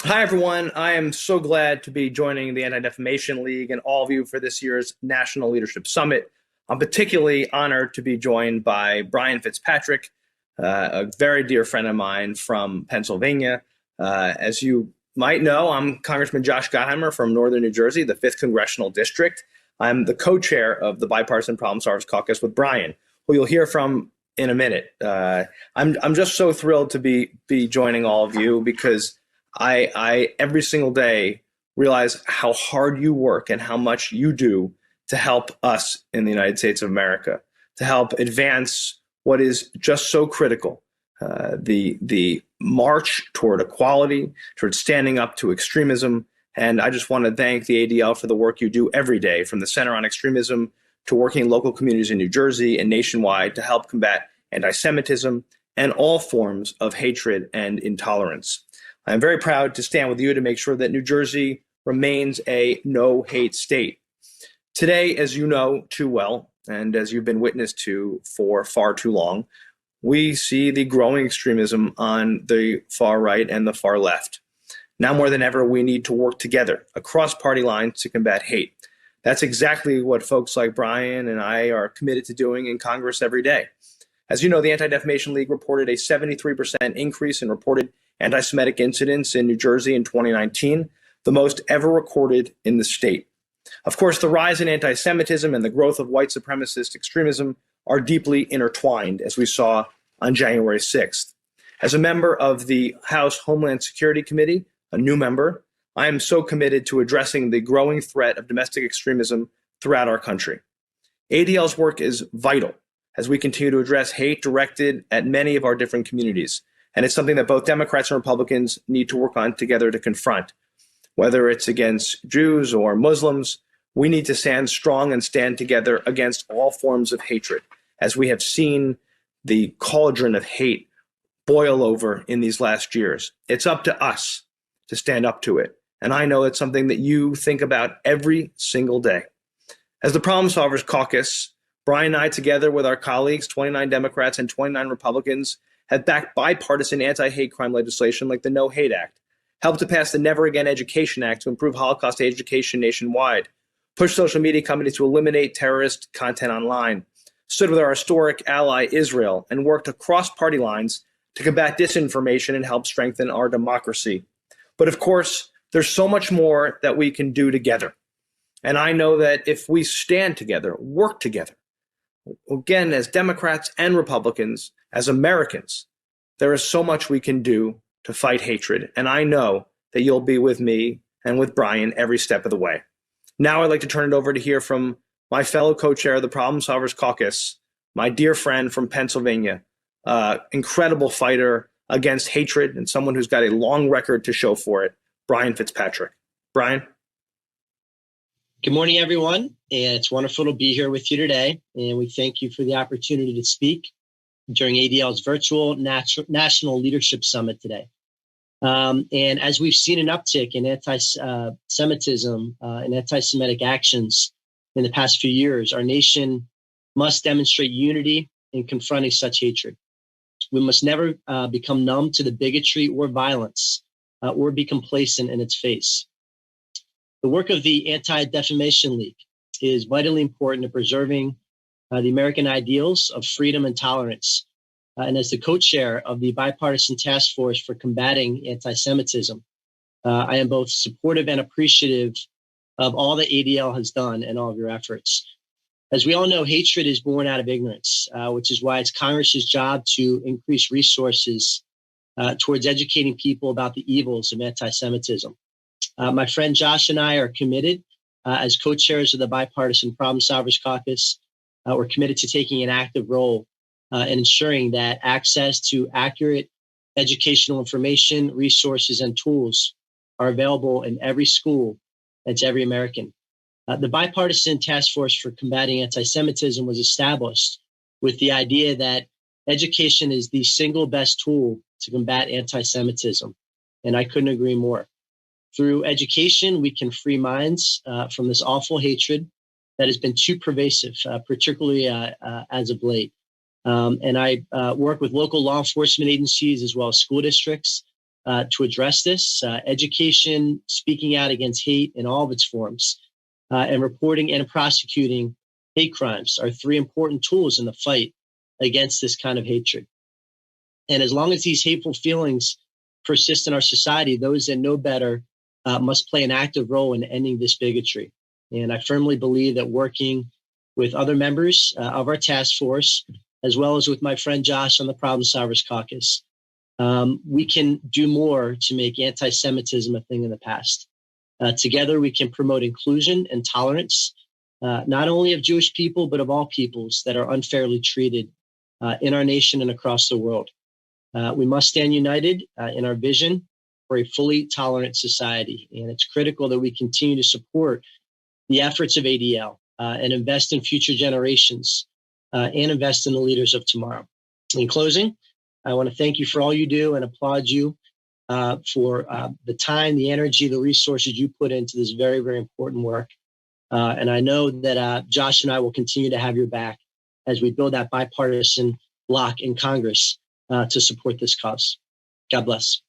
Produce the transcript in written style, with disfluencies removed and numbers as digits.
Hi, everyone. I am so glad to be joining the Anti-Defamation League and all of you for this year's National Leadership Summit. I'm particularly honored to be joined by Brian Fitzpatrick, a very dear friend of mine from Pennsylvania. As you might know, I'm Congressman Josh Gottheimer from Northern New Jersey, the 5th Congressional District. I'm the co-chair of the Bipartisan Problem Solvers Caucus with Brian, who you'll hear from in a minute. I'm just so thrilled to be joining all of you because I every single day realize how hard you work and how much you do to help us in the United States of America, to help advance what is just so critical, the march toward equality, toward standing up to extremism. And I just want to thank the ADL for the work you do every day, from the Center on Extremism to working in local communities in New Jersey and nationwide to help combat anti-Semitism and all forms of hatred and intolerance. I'm very proud to stand with you to make sure that New Jersey remains a no-hate state. Today, as you know too well, and as you've been witness to for far too long, we see the growing extremism on the far right and the far left. Now more than ever, we need to work together across party lines to combat hate. That's exactly what folks like Brian and I are committed to doing in Congress every day. As you know, the Anti-Defamation League reported a 73% increase in reported anti-Semitic incidents in New Jersey in 2019, the most ever recorded in the state. Of course, the rise in anti-Semitism and the growth of white supremacist extremism are deeply intertwined, as we saw on January 6th. As a member of the House Homeland Security Committee, a new member, I am so committed to addressing the growing threat of domestic extremism throughout our country. ADL's work is vital as we continue to address hate directed at many of our different communities. And it's something that both Democrats and Republicans need to work on together to confront. Whether it's against Jews or Muslims, we need to stand strong and stand together against all forms of hatred, as we have seen the cauldron of hate boil over in these last years. It's up to us to stand up to it. And I know it's something that you think about every single day. As the Problem Solvers Caucus, Brian and I, together with our colleagues, 29 Democrats and 29 Republicans, have backed bipartisan anti-hate crime legislation like the No Hate Act, helped to pass the Never Again Education Act to improve Holocaust education nationwide, pushed social media companies to eliminate terrorist content online, stood with our historic ally Israel, and worked across party lines to combat disinformation and help strengthen our democracy. But of course, there's so much more that we can do together. And I know that if we stand together, work together, again, as Democrats and Republicans, as Americans, there is so much we can do to fight hatred. And I know that you'll be with me and with Brian every step of the way. Now I'd like to turn it over to hear from my fellow co-chair of the Problem Solvers Caucus, my dear friend from Pennsylvania, incredible fighter against hatred and someone who's got a long record to show for it, Brian Fitzpatrick. Brian? Good morning, everyone. And it's wonderful to be here with you today. And we thank you for the opportunity to speak during ADL's virtual National Leadership Summit today. And as we've seen an uptick in anti-Semitism and anti-Semitic actions in the past few years, our nation must demonstrate unity in confronting such hatred. We must never become numb to the bigotry or violence or be complacent in its face. The work of the Anti-Defamation League is vitally important in preserving the American ideals of freedom and tolerance. And as the co-chair of the Bipartisan Task Force for Combating Anti-Semitism, I am both supportive and appreciative of all that ADL has done and all of your efforts. As we all know, hatred is born out of ignorance, which is why it's Congress's job to increase resources towards educating people about the evils of anti-Semitism. My friend Josh and I are committed as co-chairs of the Bipartisan Problem Solvers Caucus. We're committed to taking an active role in ensuring that access to accurate educational information, resources, and tools are available in every school and to every American. The Bipartisan Task Force for Combating Anti-Semitism was established with the idea that education is the single best tool to combat anti-Semitism, and I couldn't agree more. Through education, we can free minds from this awful hatred that has been too pervasive, particularly as of late. And I work with local law enforcement agencies as well as school districts to address this. Education, speaking out against hate in all of its forms, and reporting and prosecuting hate crimes are three important tools in the fight against this kind of hatred. And as long as these hateful feelings persist in our society, those that know better must play an active role in ending this bigotry. And I firmly believe that working with other members of our task force, as well as with my friend Josh on the Problem Solvers Caucus, we can do more to make anti-Semitism a thing in the past. Together, we can promote inclusion and tolerance, not only of Jewish people, but of all peoples that are unfairly treated in our nation and across the world. We must stand united in our vision for a fully tolerant society. And it's critical that we continue to support the efforts of ADL and invest in future generations and invest in the leaders of tomorrow. In closing, I want to thank you for all you do and applaud you for the time, the energy, the resources you put into this very, very important work. And I know that Josh and I will continue to have your back as we build that bipartisan bloc in Congress to support this cause. God bless.